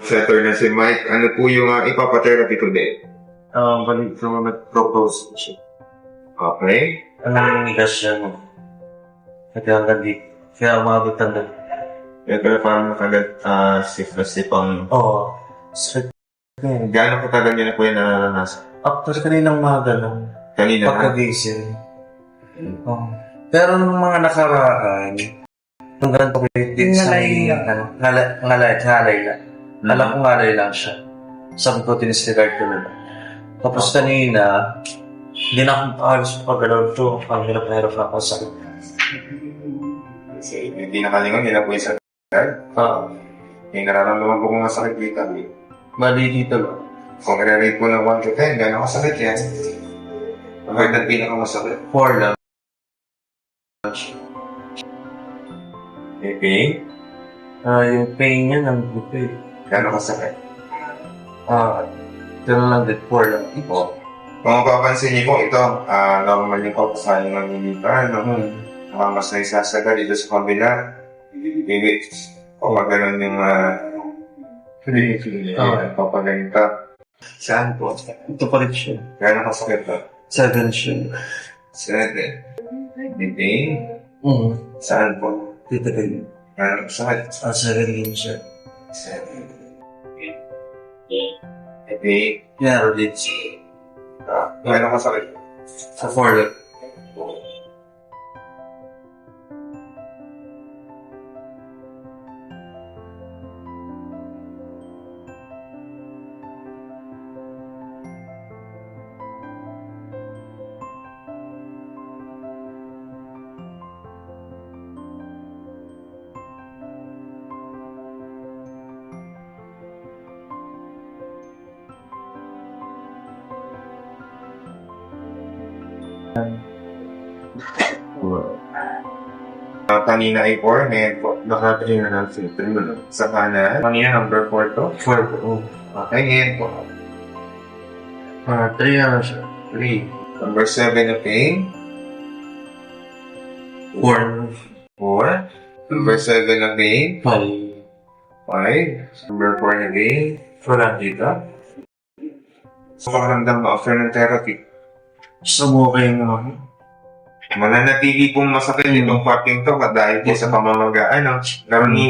Setter na si Mike. Ano po yung ipapatherapy today? Balik ko nag-propose siya. Okay. Anong nigas siya, no? Hanggang di. Kaya umabot hanggang. Pero parang nakagat si Pang. Oo. So, Gaano katagal niyo na po yung nararanasan? after kaninang umaga lang. Kanina na? Pagkagising. Oo. Pero nung mga nakaraan, nung ganito ko yung Ngalay lang. ngalay lang. Alam ko ngalay lang siya. Sabi ko, tinisregard ko na. Tapos kanina, hindi na akong alis pag-galaw to. Ang hirap-hirap na ako sa Kasi hindi nakalingon, hindi na po yung sakit. Yung nararamdaman ko kung masakit dito. Mali dito lang. Kung i-rate po ng 1 to 10, gano'ng masakit yan? Hanggang na pinakamasakit. 4 lang. Okay. Yung pain niya nang buti. Gano'ng masakit? Ito lang din, 4 lang. Po. Kung mapapansin niyo po, ito, normal yung pagkasayo ng hinita, no? Mas na isasaga dito sa kabila. Bibit. O pag gano'n yung papaganita. Saan po? Ito pa rin siya. Gano'ng kasakit to? 7 siya. 7. May pain? Saan po? Dito rin. Gano'ng kasakit? 7 din siya. 7. May pain? Yeah, ulit. Gano'ng kasakit? Sa 4 lang. Kanina ay 4, ngayon po. Nakatingin na ng filter mo. Sa kanan. Kanina number 4 to? 4 po. Okay, ngayon po. 3 na siya. 3. Number 7 na pain. 4. 4. Number 7 na pain. 5. 5. Number 4 na pain. Wala dito. So, pakiramdam mo after ng therapy. Sumukin naman. Mananatili pong masakit itong parting to dahil po sa pamamagaan. No? Karaniwan